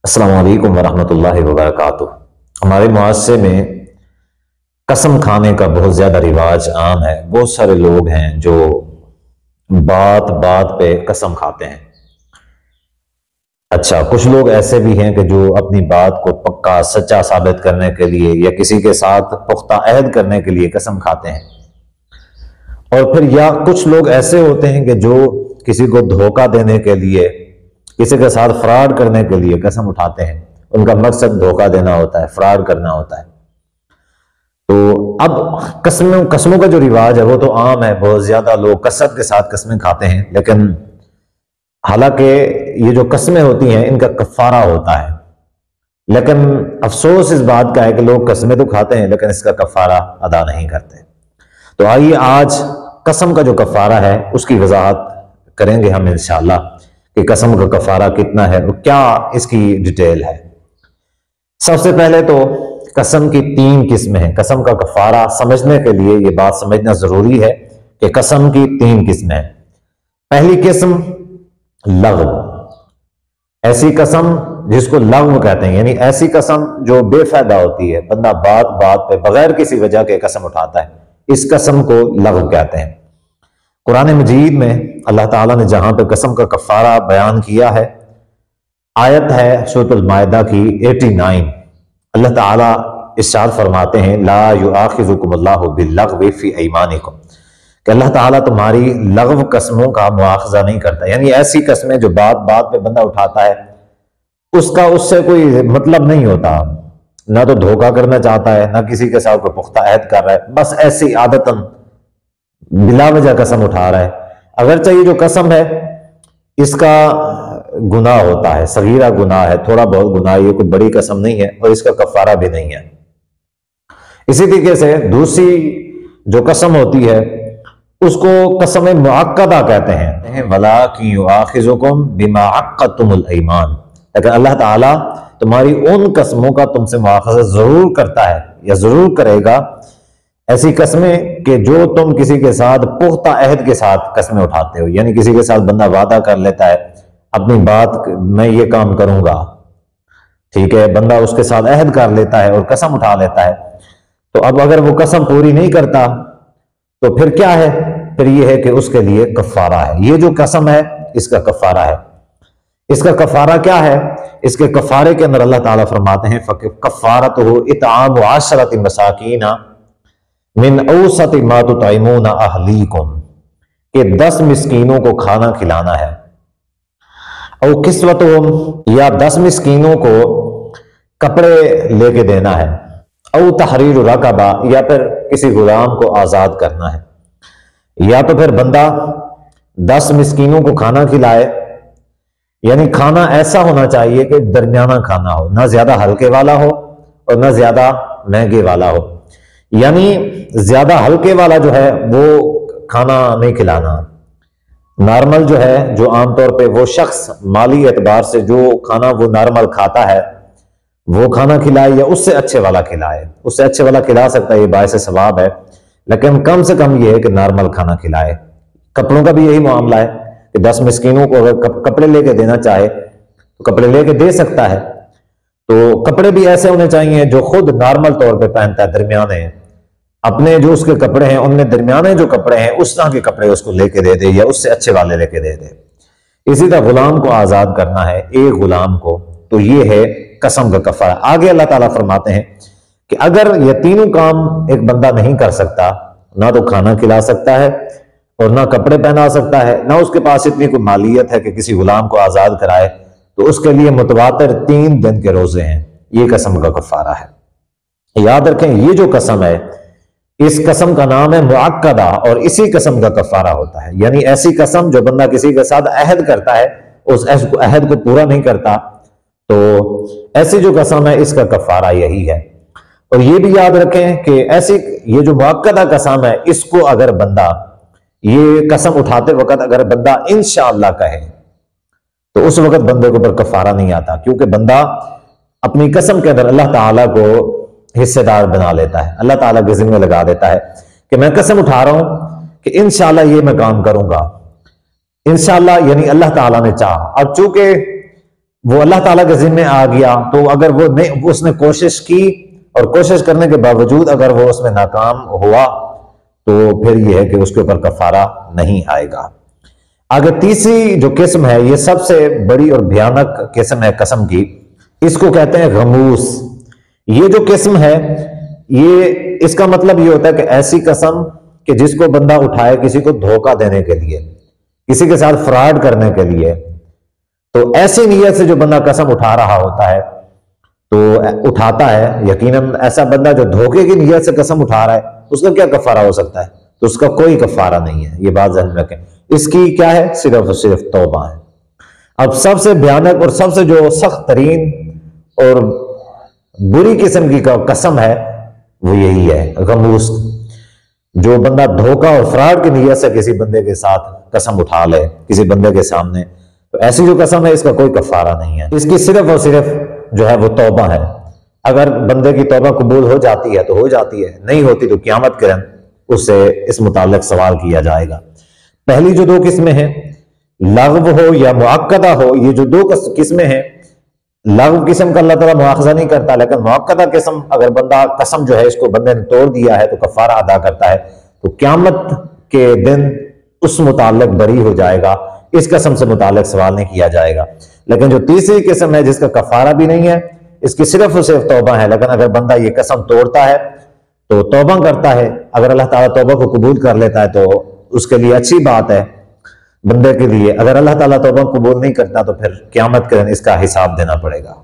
السلام علیکم ورحمۃ اللہ وبرکاتہ۔ ہمارے معاشرے میں قسم کھانے کا بہت زیادہ رواج عام ہے۔ بہت سارے لوگ ہیں جو بات بات پہ قسم کھاتے ہیں۔ اچھا، کچھ لوگ ایسے بھی ہیں کہ جو اپنی بات کو پکا سچا ثابت کرنے کے لیے یا کسی کے ساتھ پختہ عہد کرنے کے لیے قسم کھاتے ہیں، اور پھر یا کچھ لوگ ایسے ہوتے ہیں کہ جو کسی کو دھوکہ دینے کے لیے، کسی کے ساتھ فراڈ کرنے کے لیے قسم اٹھاتے ہیں۔ ان کا مقصد دھوکہ دینا ہوتا ہے، فراڈ کرنا ہوتا ہے۔ تو اب قسموں کا جو رواج ہے وہ تو عام ہے، بہت زیادہ لوگ کثرت کے ساتھ قسمیں کھاتے ہیں، لیکن حالانکہ یہ جو قسمیں ہوتی ہیں ان کا کفارہ ہوتا ہے، لیکن افسوس اس بات کا ہے کہ لوگ قسمیں تو کھاتے ہیں لیکن اس کا کفارہ ادا نہیں کرتے۔ تو آئیے آج قسم کا جو کفارہ ہے اس کی وضاحت کریں گے ہم انشاءاللہ، کہ قسم کا کفارہ کتنا ہے اور کیا اس کی ڈیٹیل ہے۔ سب سے پہلے تو قسم کی 3 قسمیں ہیں۔ قسم کا کفارہ سمجھنے کے لیے یہ بات سمجھنا ضروری ہے کہ قسم کی 3 قسمیں ہیں۔ پہلی قسم لغو، ایسی قسم جس کو لغو کہتے ہیں، یعنی ایسی قسم جو بے فائدہ ہوتی ہے، بندہ بات بات پہ بغیر کسی وجہ کے قسم اٹھاتا ہے، اس قسم کو لغو کہتے ہیں۔ قرآن مجید میں اللہ تعالیٰ نے جہاں پہ قسم کا کفارہ بیان کیا ہے، آیت ہے سورۃ المائدہ کی 89۔ اللہ تعالیٰ ارشاد فرماتے ہیں لا یؤاخذکم اللہ باللغو فی ایمانکم، کہ اللہ تعالیٰ تمہاری لغو قسموں کا مواخذہ نہیں کرتا، یعنی ایسی قسمیں جو بات بات پہ بندہ اٹھاتا ہے اس کا اس سے کوئی مطلب نہیں ہوتا، نہ تو دھوکہ کرنا چاہتا ہے، نہ کسی کے ساتھ کوئی پختہ عہد کر رہا ہے، بس ایسی عادتاً بلا وجہ قسم اٹھا رہا ہے۔ اگرچہ یہ جو قسم ہے اس کا گناہ ہوتا ہے، صغیرہ گناہ ہے، تھوڑا بہت گناہ، یہ کوئی بڑی قسم نہیں ہے اور اس کا کفارہ بھی نہیں ہے۔ اسی طریقے سے دوسری جو قسم ہوتی ہے اس کو قسم معقدہ کہتے ہیں، وَلَٰكِن يُؤَاخِذُكُم بِمَا عَقَّدتُّمُ الْأَيْمَانَ، لیکن اللہ تعالیٰ تمہاری ان قسموں کا تم سے مواخذہ ضرور کرتا ہے یا ضرور کرے گا، ایسی قسمیں کہ جو تم کسی کے ساتھ پختہ عہد کے ساتھ قسمیں اٹھاتے ہو، یعنی کسی کے ساتھ بندہ وعدہ کر لیتا ہے اپنی بات میں یہ کام کروں گا، ٹھیک ہے، بندہ اس کے ساتھ عہد کر لیتا ہے اور قسم اٹھا لیتا ہے، تو اب اگر وہ قسم پوری نہیں کرتا تو پھر کیا ہے؟ پھر یہ ہے کہ اس کے لیے کفارہ ہے۔ یہ جو قسم ہے اس کا کفارہ ہے۔ اس کا کفارہ کیا ہے؟ اس کے کفارے کے اندر اللہ تعالیٰ فرماتے ہیں فَكَفَّارَتُهُ إِطْعَامُ عَشْرَةِ مَسَاكِينَ من اوسط ما تطعمون اہلیکم، کہ 10 مسکینوں کو کھانا کھلانا ہے، او کسوتہم، یا 10 مسکینوں کو کپڑے لے کے دینا ہے، او تحریر رقبہ، یا پھر کسی غلام کو آزاد کرنا ہے، یا تو پھر بندہ 10 مسکینوں کو کھانا کھلائے، یعنی کھانا ایسا ہونا چاہیے کہ درمیانہ کھانا ہو، نہ زیادہ ہلکے والا ہو اور نہ زیادہ مہنگے والا ہو، یعنی زیادہ ہلکے والا جو ہے وہ کھانا نہیں کھلانا، نارمل جو ہے، جو عام طور پہ وہ شخص مالی اعتبار سے جو کھانا وہ نارمل کھاتا ہے وہ کھانا کھلائے، یا اس سے اچھے والا کھلائے، اس سے اچھے والا کھلا سکتا ہے، یہ باعث ثواب ہے، لیکن کم سے کم یہ ہے کہ نارمل کھانا کھلائے۔ کپڑوں کا بھی یہی معاملہ ہے کہ 10 مسکینوں کو اگر کپڑے لے کے دینا چاہے تو کپڑے لے کے دے سکتا ہے، تو کپڑے بھی ایسے ہونے چاہیے جو خود نارمل طور پہ پہنتا ہے، درمیانے ہیں، اپنے جو اس کے کپڑے ہیں ان میں درمیانے جو کپڑے ہیں اس طرح کے کپڑے اس کو لے کے دے دے، یا اس سے اچھے والے لے کے دے دے۔ اسی طرح غلام کو آزاد کرنا ہے، ایک غلام کو، تو یہ ہے قسم کا کفارہ۔ آگے اللہ تعالیٰ فرماتے ہیں کہ اگر یہ تینوں کام ایک بندہ نہیں کر سکتا، نہ تو کھانا کھلا سکتا ہے اور نہ کپڑے پہنا سکتا ہے، نہ اس کے پاس اتنی کوئی مالیت ہے کہ کسی غلام کو آزاد کرائے، تو اس کے لیے متواتر 3 دن کے روزے ہیں، یہ قسم کا کفارہ ہے۔ یاد رکھیں یہ جو قسم ہے اس قسم کا نام ہے معقدہ، اور اسی قسم کا کفارہ ہوتا ہے، یعنی ایسی قسم جو بندہ کسی کے ساتھ عہد کرتا ہے اس عہد کو پورا نہیں کرتا، تو ایسی جو قسم ہے اس کا کفارہ یہی ہے۔ اور یہ بھی یاد رکھیں کہ ایسی یہ جو معقدہ قسم ہے اس کو اگر بندہ یہ قسم اٹھاتے وقت اگر بندہ انشاءاللہ کہے تو اس وقت بندے کو پر کفارہ نہیں آتا، کیونکہ بندہ اپنی قسم کے اندر اللہ تعالیٰ کو حصے دار بنا لیتا ہے، اللہ تعالیٰ کے ذمہ لگا دیتا ہے کہ میں قسم اٹھا رہا ہوں کہ انشاءاللہ یہ میں کام کروں گا، انشاءاللہ، یعنی اللہ تعالیٰ نے چاہا۔ اب چونکہ وہ اللہ تعالیٰ کے ذمے آ گیا، تو اگر اس نے کوشش کی اور کوشش کرنے کے باوجود اگر وہ اس میں ناکام ہوا تو پھر یہ ہے کہ اس کے اوپر کفارہ نہیں آئے گا۔ آگے تیسری جو قسم ہے، یہ سب سے بڑی اور بھیانک قسم ہے قسم کی، اس کو کہتے ہیں غموس۔ یہ جو قسم ہے، اس کا مطلب یہ ہوتا ہے کہ ایسی قسم کہ جس کو بندہ اٹھائے کسی کو دھوکہ دینے کے لیے، کسی کے ساتھ فراڈ کرنے کے لیے، تو ایسی نیت سے جو بندہ قسم اٹھا رہا ہوتا ہے تو اٹھاتا ہے، یقیناً ایسا بندہ جو دھوکے کی نیت سے قسم اٹھا رہا ہے اس کا کیا کفارہ ہو سکتا ہے؟ تو اس کا کوئی کفارہ نہیں ہے، یہ بات ذہن میں رکھیں۔ اس کی کیا ہے؟ صرف اور صرف توبہ ہے۔ اب سب سے بھیانک اور سب سے جو سخت ترین اور بری قسم کی قسم ہے وہ یہی ہے، غموس۔ جو بندہ دھوکہ اور فراڈ کی نیت سے کسی بندے کے ساتھ قسم اٹھا لے کسی بندے کے سامنے، تو ایسی جو قسم ہے اس کا کوئی کفارہ نہیں ہے، اس کی صرف اور صرف جو ہے وہ توبہ ہے۔ اگر بندے کی توبہ قبول ہو جاتی ہے تو ہو جاتی ہے، نہیں ہوتی تو قیامت کے دن اس سے اس متعلق سوال کیا جائے گا۔ پہلی جو دو قسمیں ہیں، لغو ہو یا مؤکدہ ہو، یہ جو دو قسمیں ہیں، لغو قسم کا اللہ تعالیٰ مؤاخذہ نہیں کرتا، لیکن مؤکدہ قسم اگر بندہ قسم جو ہے اس کو بندے نے توڑ دیا ہے تو کفارہ ادا کرتا ہے، تو قیامت کے دن اس متعلق بری ہو جائے گا، اس قسم سے متعلق سوال نہیں کیا جائے گا۔ لیکن جو تیسری قسم ہے جس کا کفارہ بھی نہیں ہے، اس کی صرف اور صرف توبہ ہے، لیکن اگر بندہ یہ قسم توڑتا ہے تو توبہ کرتا ہے، اگر اللہ تعالیٰ توبہ کو قبول کر لیتا ہے تو اس کے لیے اچھی بات ہے بندے کے لیے۔ اگر اللہ تعالیٰ توبہ قبول نہیں کرتا تو پھر قیامت کے دن اس کا حساب دینا پڑے گا۔